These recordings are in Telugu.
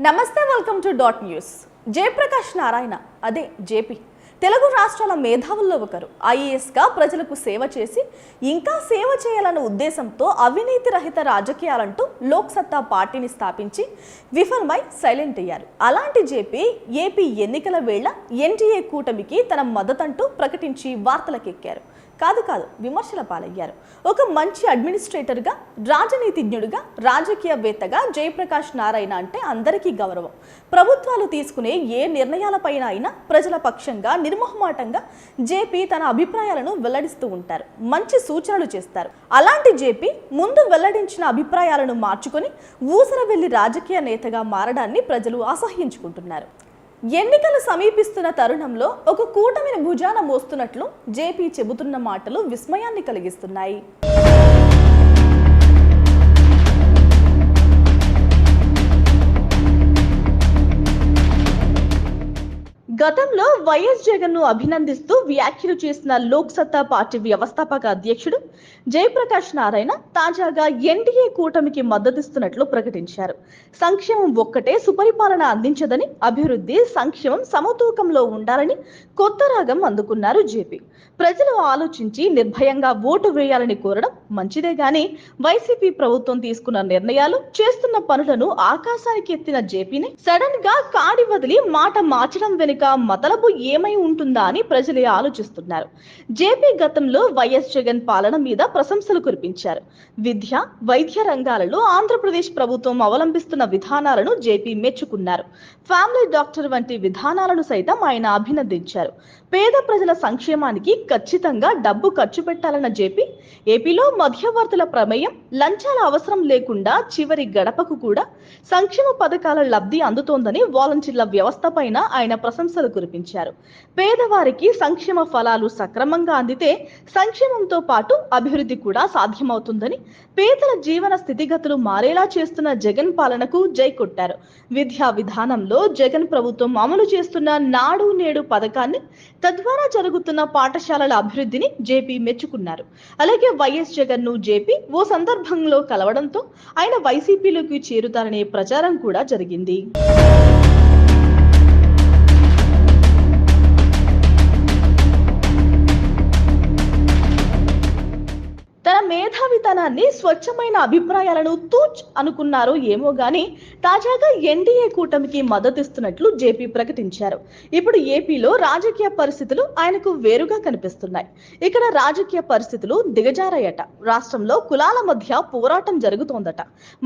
నమస్తే, welcome to dot news. Jayaprakash Narayana అదే జేపీ తెలుగు రాష్ట్రాల మేధావుల్లో ఒకరు. ఐఏఎస్గా ప్రజలకు సేవ చేసి ఇంకా సేవ చేయాలన్న ఉద్దేశంతో అవినీతి రహిత రాజకీయాలంటూ లోక్సత్తా పార్టీని స్థాపించి విఫలమై సైలెంట్ అయ్యారు. అలాంటి జేపీ ఏపీ ఎన్నికల వేళ ఎన్డీఏ కూటమికి తన మద్దతంటూ ప్రకటించి వార్తలకెక్కారు. కాదు విమర్శల పాలయ్యారు. ఒక మంచి అడ్మినిస్ట్రేటర్గా, రాజనీతిజ్ఞుడిగా, రాజకీయవేత్తగా జయప్రకాష్ నారాయణ అంటే అందరికీ గౌరవం. ప్రభుత్వాలు తీసుకునే ఏ నిర్ణయాలపైన అయినా ప్రజల పక్షంగా నిర్మోహమాటంగా జేపీ తన అభిప్రాయాలను వెల్లడిస్తూ ఉంటారు. మంచి సూచనలు చేస్తారు. అలాంటి జేపీ ముందు వెల్లడించిన అభిప్రాయాలను మార్చుకొని ఊసరవెల్లి రాజకీయ నేతగా మారడాన్ని ప్రజలు అసహ్యించుకుంటున్నారు. ఎన్నికలు సమీపిస్తున్న తరుణంలో ఒక కూటమిని భుజాన మోస్తున్నట్లు జేపీ చెబుతున్న మాటలు విస్మయాన్ని కలిగిస్తున్నాయి. గతంలో వైఎస్ జగన్ ను అభినందిస్తూ వ్యాఖ్యలు చేసిన లోక్సత్తా పార్టీ వ్యవస్థాపక అధ్యక్షుడు జయప్రకాష్ నారాయణ తాజాగా ఎన్డీఏ కూటమికి మద్దతిస్తున్నట్లు ప్రకటించారు. సంక్షేమం ఒక్కటే సుపరిపాలన అందించదని, అభివృద్ధి సంక్షేమం సమతూకంలో ఉండాలని కొత్త రాగం అందుకున్నారు జేపీ. ప్రజలు ఆలోచించి నిర్భయంగా ఓటు వేయాలని కోరడం మంచిదే గాని, వైసీపీ ప్రభుత్వం తీసుకున్న నిర్ణయాలు, చేస్తున్న పనులను ఆకాశానికి ఎత్తిన జేపీని సడన్ గా కాడి వదిలి మాట మార్చడం వెనుక మతలబు ఏమై ఉంటుందా అని ప్రజలే ఆలోచిస్తున్నారు. జేపీ గతంలో వైఎస్ జగన్ పాలన మీద ప్రశంసలు కురిపించారు. విద్య, వైద్య రంగాలలో ఆంధ్రప్రదేశ్ ప్రభుత్వం అవలంబిస్తున్న విధానాలను జేపీ మెచ్చుకున్నారు. ఫ్యామిలీ డాక్టర్ వంటి విధానాలను సైతం ఆయన అభినందించారు. పేద ప్రజల సంక్షేమానికి ఖచ్చితంగా డబ్బు ఖర్చు పెట్టాలన్న జేపీ ఏపీలో మధ్యవర్తుల ప్రమేయం, లంచాల అవసరం లేకుండా చివరి గడపకు కూడా సంక్షేమ పథకాల లబ్ధి అందుతోందని వాలంటీర్ల వ్యవస్థ పైన ఆయన ప్రశంసలు కురిపించారు. పేదవారికి సంక్షేమ ఫలాలు సక్రమంగా అందితే సంక్షేమంతో పాటు అభివృద్ధి కూడా సాధ్యమవుతుందని, పేదల జీవన స్థితిగతులు మారేలా చేస్తున్న జగన్ పాలనకు జై కొట్టారు. విద్యా విధానంలో జగన్ ప్రభుత్వం అమలు చేస్తున్న నాడు నేడు పథకాన్ని, తద్వారా జరుగుతున్న పాఠశాలల అభివృద్ధిని జేపీ మెచ్చుకున్నారు. అలాగే వైఎస్ జగన్ ను జేపీ ఓ సందర్భంలో కలవడంతో ఆయన వైసీపీలోకి చేరుతారనే ప్రచారం కూడా జరిగింది. తన మేధావితనాన్ని, స్వచ్ఛమైన అభిప్రాయాలను తూచ్ అనుకున్నారో ఏమో గానీ తాజాగా ఎన్డీఏ కూటమికి మద్దతిస్తున్నట్లు జేపీ ప్రకటించారు. ఇప్పుడు ఏపీలో రాజకీయ పరిస్థితులు ఆయనకు వేరుగా కనిపిస్తున్నాయి. ఇక్కడ రాజకీయ పరిస్థితులు దిగజారాయట. రాష్ట్రంలో కులాల మధ్య పోరాటం జరుగుతోందట.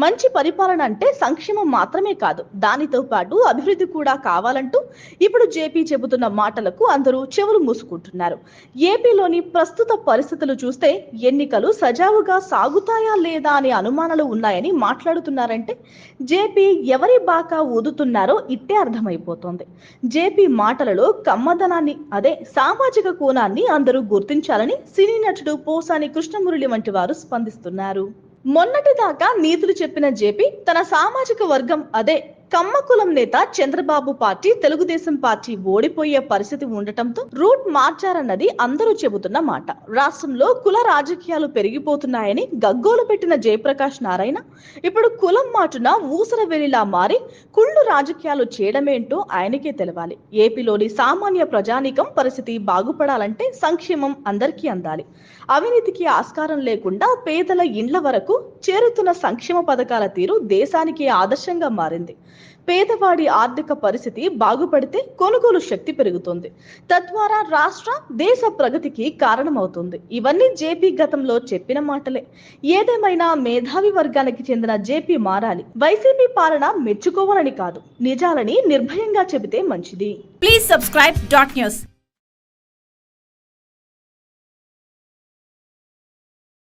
మంచి పరిపాలన అంటే సంక్షేమం మాత్రమే కాదు, దానితో పాటు అభివృద్ధి కూడా కావాలంటూ ఇప్పుడు జేపీ చెబుతున్న మాటలకు అందరూ చెవులు మూసుకుంటున్నారు. ఏపీలోని ప్రస్తుత పరిస్థితులు చూస్తే ఎన్నికలు సజావుగా సాగుతాయా లేదా అనే అనుమానాలు ఉన్నాయని మాట్లాడుతున్నారంటే జేపీ ఎవరి బాకా ఊదుతున్నారో ఇట్టే అర్థమైపోతోంది. జేపీ మాటలలో కమ్మదనాన్ని, అదే సామాజిక కోణాన్ని అందరూ గుర్తించాలని సినీ నటుడు పోసాని కృష్ణమురళి వంటి వారు స్పందిస్తున్నారు. మొన్నటిదాకా నీతులు చెప్పిన జేపీ తన సామాజిక వర్గం, అదే కమ్మ కులం నేత చంద్రబాబు పార్టీ, తెలుగుదేశం పార్టీ ఓడిపోయే పరిస్థితి ఉండటంతో రూట్ మార్చారన్నది అందరూ చెబుతున్న మాట. రాష్ట్రంలో కుల రాజకీయాలు పెరిగిపోతున్నాయని గగ్గోలు పెట్టిన జయప్రకాష్ నారాయణ ఇప్పుడు కులం మాటున ఊసరవెల్లిలా మారి కుళ్ళు రాజకీయాలు చేయడమేంటో ఆయనకే తెలవాలి. ఏపీలోని సామాన్య ప్రజానీకం పరిస్థితి బాగుపడాలంటే సంక్షేమం అందరికీ అందాలి. అవినీతికి ఆస్కారం లేకుండా పేదల ఇండ్ల వరకు చేరుతున్న సంక్షేమ పథకాల తీరు దేశానికి ఆదర్శంగా మారింది. పేదవాడి ఆర్థిక పరిస్థితి బాగుపడితే కొనుగోలు శక్తి పెరుగుతుంది. తద్వారా రాష్ట్ర, దేశ ప్రగతికి కారణమవుతుంది. ఇవన్నీ జేపీ గతంలో చెప్పిన మాటలే. ఏదేమైనా మేధావి వర్గానికి చెందిన జేపీ మారాలి. వైసీపీ పాలన మెచ్చుకోవాలని కాదు, నిజాలని నిర్భయంగా చెబితే మంచిది. Please subscribe dot news.